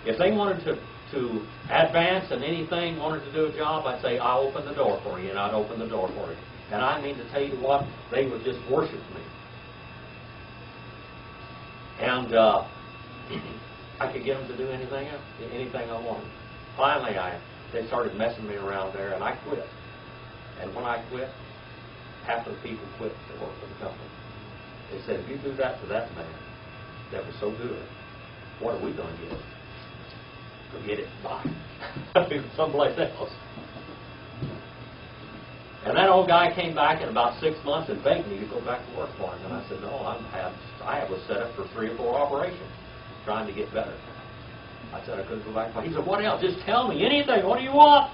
If they wanted to advance in anything, wanted to do a job, I'd say, "I'll open the door for you," and I'd open the door for you. And I mean to tell you what, they would just worship me. And I could get them to do anything I wanted. Finally, they started messing me around there, and I quit. And when I quit, half of the people quit to work for the company. They said, "If you do that to that man that was so good, what are we going to get? Forget it, bye." Someplace else. And that old guy came back in about 6 months and begged me to go back to work for him. And I said, "No, I was set up for 3 or 4 operations, trying to get better." I said I couldn't go back. He said, "What else? Just tell me anything. What do you want?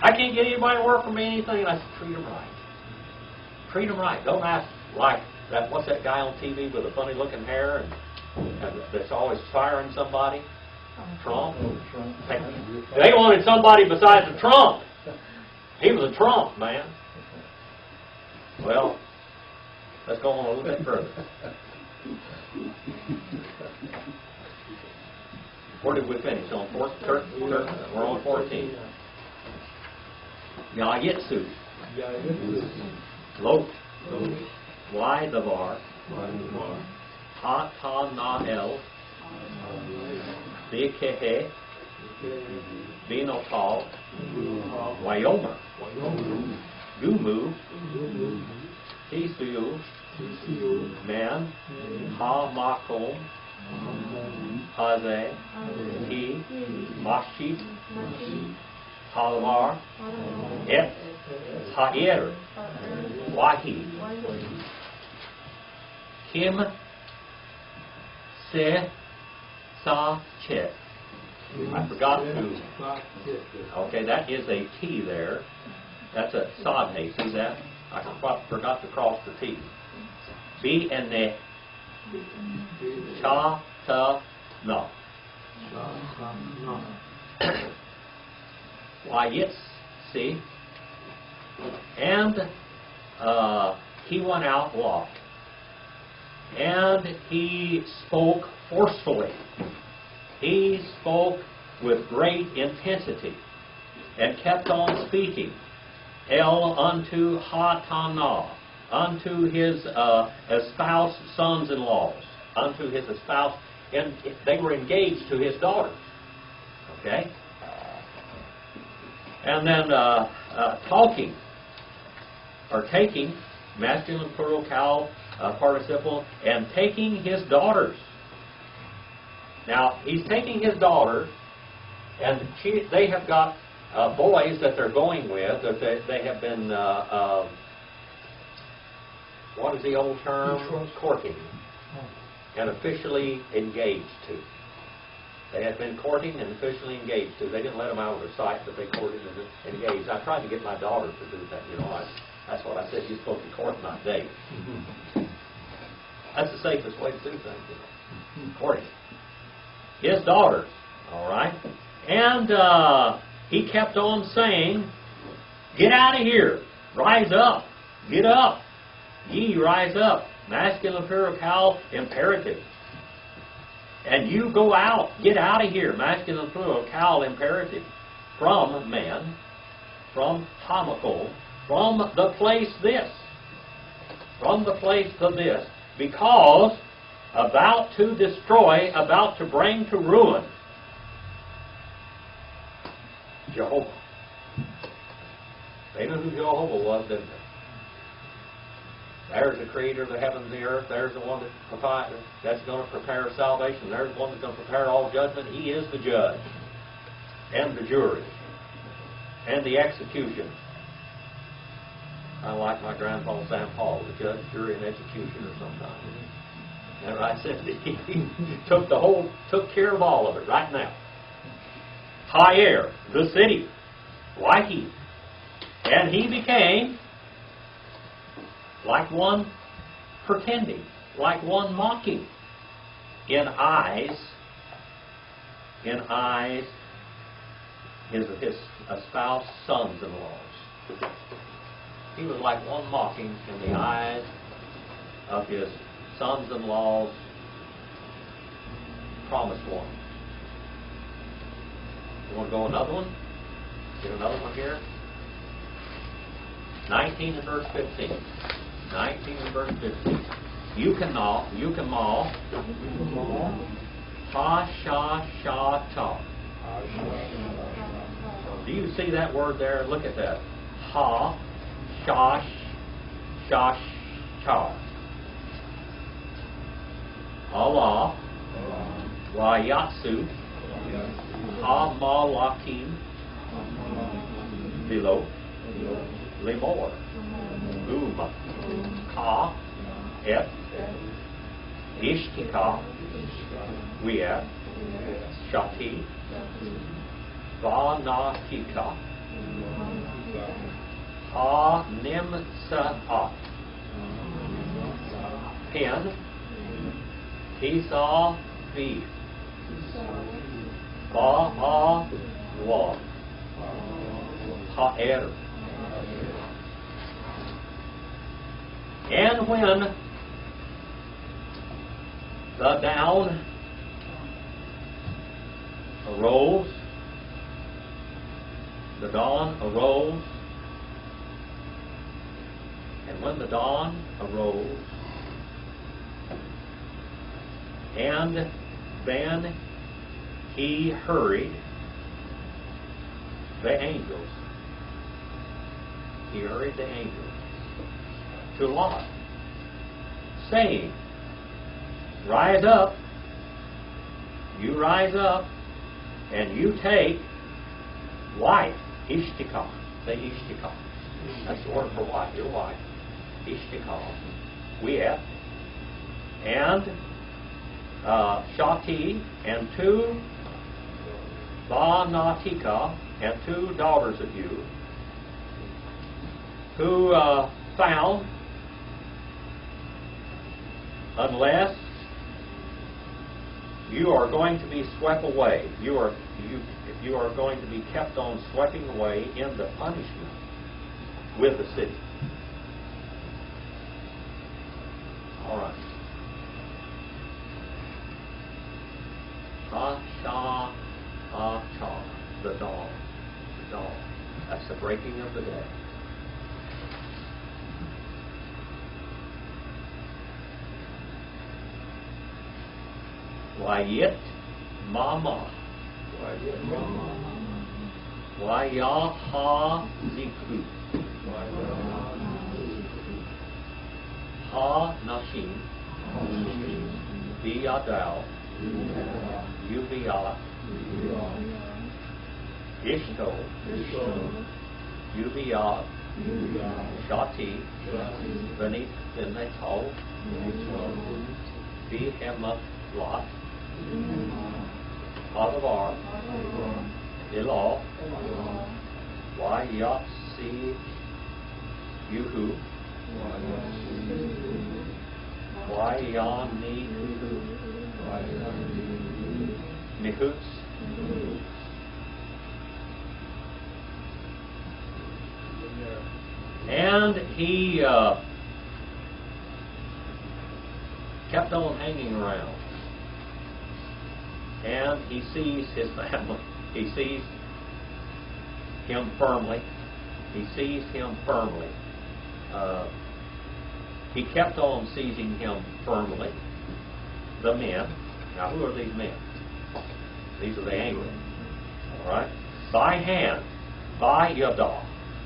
I can't get anybody to work for me anything." And I said, "Treat them right. Treat them right. Don't ask like that. What's that guy on TV with the funny-looking hair and that's always firing somebody? Trump. They wanted somebody besides a Trump. He was a Trump, man. Well, let's go on a little bit further. Where did we finish? On 14? We're on 14. Yayitsu. Lot. Y the var. Ha ta na el. Vikehe. Vinotal. Wyomar. Gumu. Tisuyu. Man. Ha makom. Haze. He. Mashi. Halvar. Et. Ha'er. Wahi. Kim. Se. Sa. Che. I forgot to. Okay, that is a T there. That's a sadhe. See that? I forgot to cross the T. B and ne. Cha, ta, na. Why, see? And he went out, walked. And he spoke forcefully. He spoke with great intensity and kept on speaking. El unto Hatana, unto his espoused sons-in-laws, unto his espoused, and they were engaged to his daughters. Okay? And then talking, or taking, masculine plural cow participle, and taking his daughters. Now, he's taking his daughters, and they have got boys that they're going with, that they have been, what is the old term? Courting. And officially engaged to. They had been courting and officially engaged to. They didn't let them out of their sight, but they courted and engaged. I tried to get my daughter to do that, that's what I said. You're supposed to court, not date. That's the safest way to do things, Courting. His daughters, all right? And he kept on saying, "Get out of here. Rise up. Get up. Ye rise up." Masculine plural imperative. And you go out, get out of here, masculine plural, kal imperative, from man, from homicol, from the place this, because about to destroy, about to bring to ruin, Jehovah. They knew who Jehovah was, didn't they? There's the creator of the heavens and the earth. There's the one that's going to prepare salvation. There's the one that's going to prepare all judgment. He is the judge and the jury and the execution. I like my grandpa St. Paul, the judge, jury, and executioner sometimes. And I said he took care of all of it right now. Higher, the city, Wahi. And he became like one pretending, like one mocking, in eyes, his espoused sons-in-laws. He was like one mocking in the eyes of his sons-in-law's promised one. You want to go another one? Get another one here? 19 and verse 15. 19 and verse 15. You can maul. Ha, sha, sha, ta. Do you see that word there? Look at that. Ha, sha, sha, cha. Allah, Wayatsu, Ha, ma, lakim, below, lemor, ka, et, ishtika, wea, shati, vanatika, ha, nimsaat, pen, Tisa, V, Ba, Wa, Ha'er. And when the dawn arose, the dawn arose, and when the dawn arose, and then he hurried the angels. He hurried the angels to Lot, saying, rise up, you rise up, and you take wife, Ishtikah. Say Ishtikah. That's the word for wife, your wife. Ishtikah. We have. And Shati, and 2 Banatika, and 2 daughters of you, who found, unless you are going to be swept away, you are going to be kept on sweeping away in the punishment with the city. All right. Ha-sha, ha-cha, the dawn. The dawn. That's the breaking of the day. Wayit mama. Wayaha ziku. Ha nashim. Biyadao. Ubiyat, Ishto, Ubiyat, Shati, Beneath the Neto, Behemath Lot, Adavar, Ilah, Wayatsi, Yuhu, Wayani, Nihuts, and he kept on hanging around. and he sees his family. He sees him firmly. He seized him firmly. He kept on seizing him firmly. The men. Now, who are these men? These are the Angles. All right? By hand. By yada.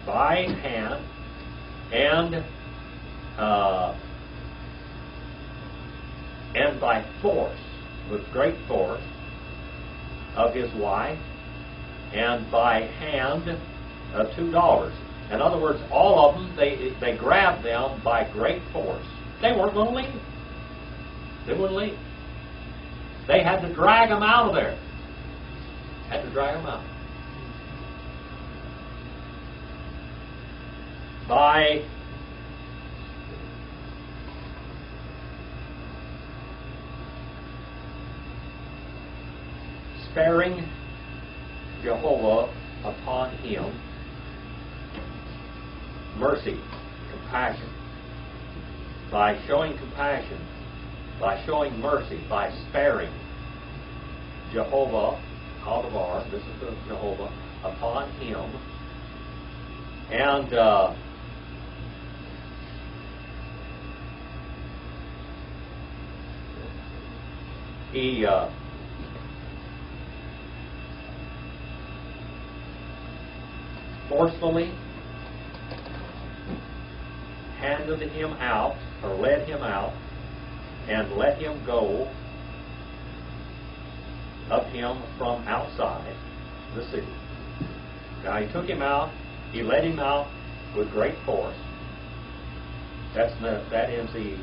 By hand. And by force, with great force, of his wife, and by hand $2. In other words, all of them, they grabbed them by great force. They weren't going to leave. They wouldn't leave. They had to drag them out of there. Had to drag them out. By sparing Jehovah upon him mercy, compassion, by showing compassion, by showing mercy, by sparing Jehovah, Aldavar, this is the Jehovah, upon him, and he forcefully handed him out, or led him out, and let him go of him from outside the city. Now he took him out, he led him out with great force. That ends the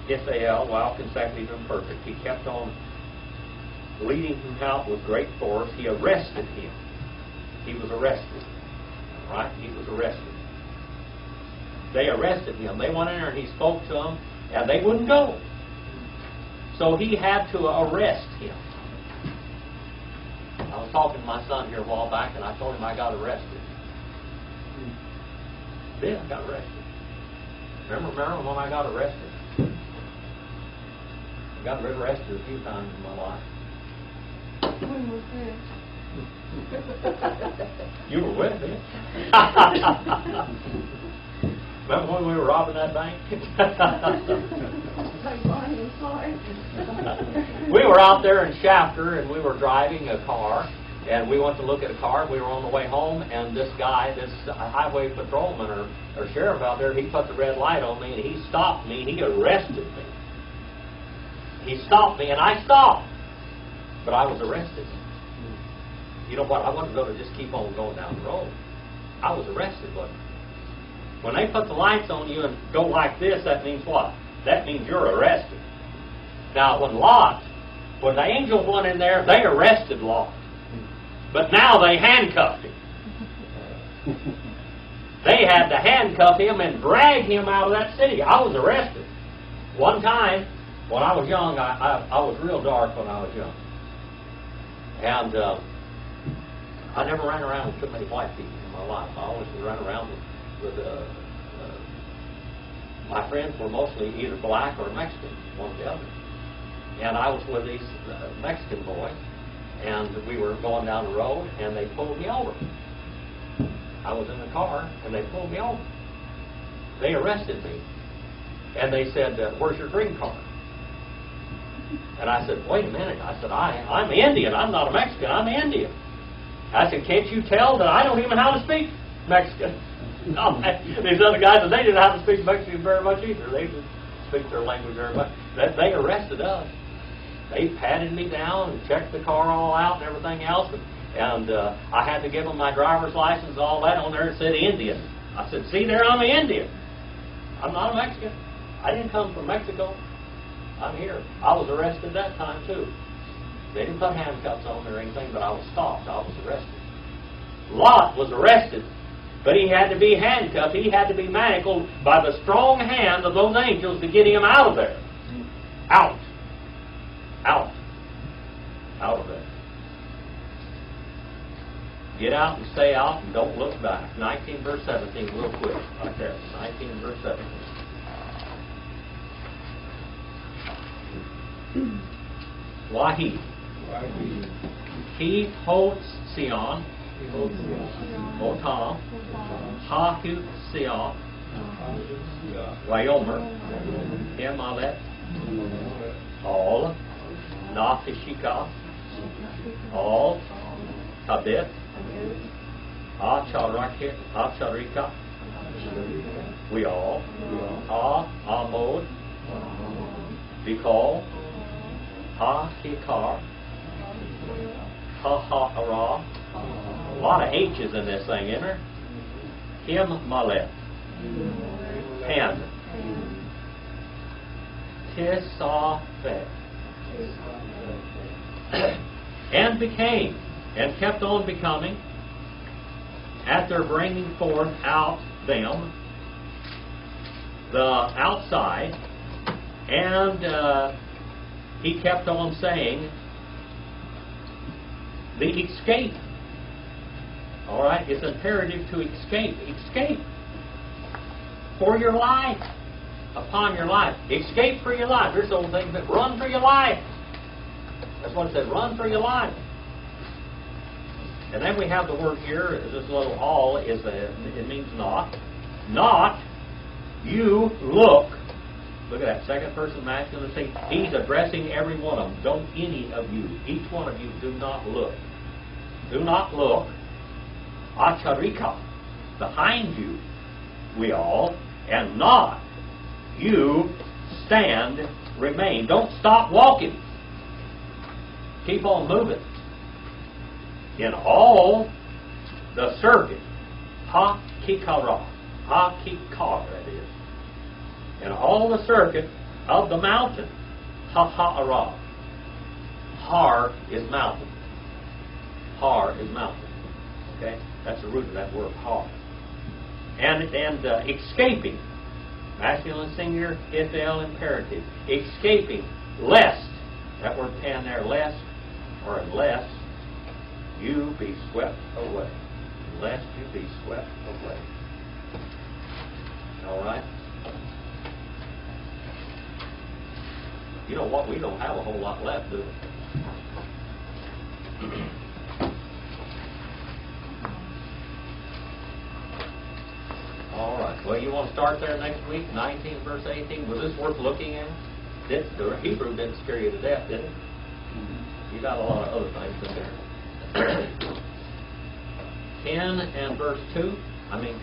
Ithal, while consecutive and perfect. He kept on leading him out with great force. He arrested him. He was arrested. All right? He was arrested. They arrested him. They went in there and he spoke to them, and they wouldn't go. So he had to arrest him. I was talking to my son here a while back, and I told him I got arrested. Then I got arrested. Remember when I got arrested? I got arrested a few times in my life. When was this? You were with me. Remember when we were robbing that bank? Like Bonnie and Clyde. We were out there in Shafter, and we were driving a car, and we went to look at a car. We were on the way home, and this guy, this highway patrolman or sheriff out there, he put the red light on me, and he stopped me. He arrested me. He stopped me, and I stopped. But I was arrested. You know what? I wasn't going to just keep on going down the road. I was arrested, wasn't I? When they put the lights on you and go like this, that means what? That means you're arrested. Now, when the angels went in there, they arrested Lot. But now they handcuffed him. They had to handcuff him and drag him out of that city. I was arrested. One time, when I was young, I was real dark when I was young. And I never ran around with too many white people in my life. I always ran around with my friends were mostly either black or Mexican, one or the other. And I was with these Mexican boys, and we were going down the road, and they pulled me over. I was in the car, and they pulled me over. They arrested me, and they said, "Where's your green card?" And I said, "Wait a minute." I said, I'm Indian. I'm not a Mexican. I'm Indian. I said, "Can't you tell that I don't even know how to speak Mexican?" No, these other guys, they didn't know how to speak Mexican very much either. They didn't speak their language very much. They arrested us. They patted me down and checked the car all out and everything else. And I had to give them my driver's license and all that. On there it said Indian. I said, "See there, I'm an Indian. I'm not a Mexican. I didn't come from Mexico. I'm here." I was arrested that time too. They didn't put handcuffs on me or anything, but I was stopped. I was arrested. Lot was arrested, but he had to be handcuffed. He had to be manacled by the strong hand of those angels to get him out of there. Out. Out. Out of there. Get out and stay out and don't look back. 19 verse 17, real quick. Right there. 19 verse 17. Wahi. He holds Sion. Otam. Hahu Sion. Wayomer. Himalet. All. Nafishika. All. Tabith. Acharika. We all. Amod. Bikal. Hikar. Ha-ha-ara. A lot of H's in this thing, isn't there? Him-malet. Pen. Tisaphet. And became, and kept on becoming, at their bringing forth out them, the outside, and he kept on saying, the escape. All right, it's imperative to escape. Escape for your life, upon your life. Escape for your life. There's those things that run for your life. That's what it said, run for your life. And then we have the word here, this little all, it means not. Not, you look. Look at that, second person masculine. See, he's addressing every one of them. Don't any of you, each one of you, do not look. Do not look. Acharika, behind you, we all, and not, you stand, remain. Don't stop walking. Keep on moving. In all the circuit, ha-kikara, ha-kikar, that is. In all the circuit of the mountain, ha-ha-ara. Har is mountain. Har is mountain. Okay? That's the root of that word, har. And escaping, masculine singular, ithel imperative. Escaping, lest, that word pan there, lest, or unless, you be swept away. Lest you be swept away. All right? You know what? We don't have a whole lot left, do we? All right. Well, you want to start there next week, 19 verse 18. Was this worth looking at? The Hebrew didn't scare you to death, did it? You got a lot of other things in there. 10 and verse 2. I mean,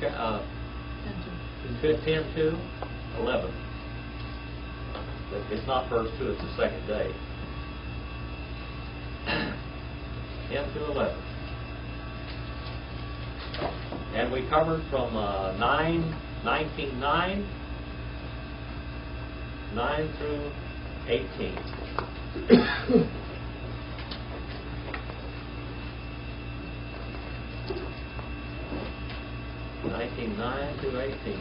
10 to 11. But it's not verse 2, it's the second day. 10 to 11. And we covered from 19:9 through 18. 19:9 to 18.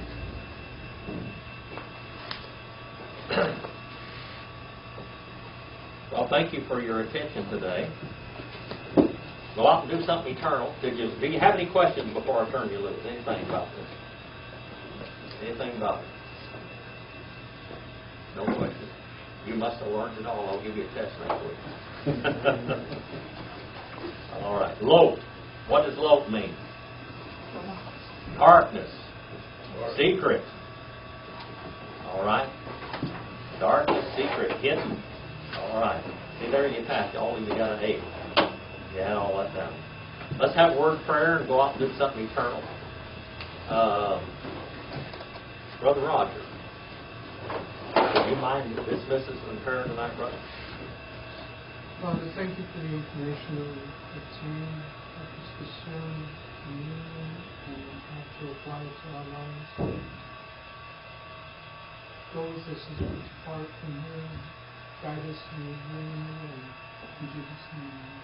Well, thank you for your attention today. Go out and do something eternal. Do you have any questions before I turn you loose? Anything about this? Anything about it? No questions. You must have learned it all. I'll give you a test next week. All right. Lope. What does lope mean? Darkness. Secret. All right. Darkness, secret, hidden. All right. See, there you passed. All of you got an 8. You had all that down. Let's have word prayer and go out and do something eternal. Brother Roger, would you mind dismissing us in prayer tonight, brother? Father, thank you for the information that we obtained. Help us discern the meaning and how to apply it to our lives. Go with us as we depart from here. Guide us in your name and in Jesus' name.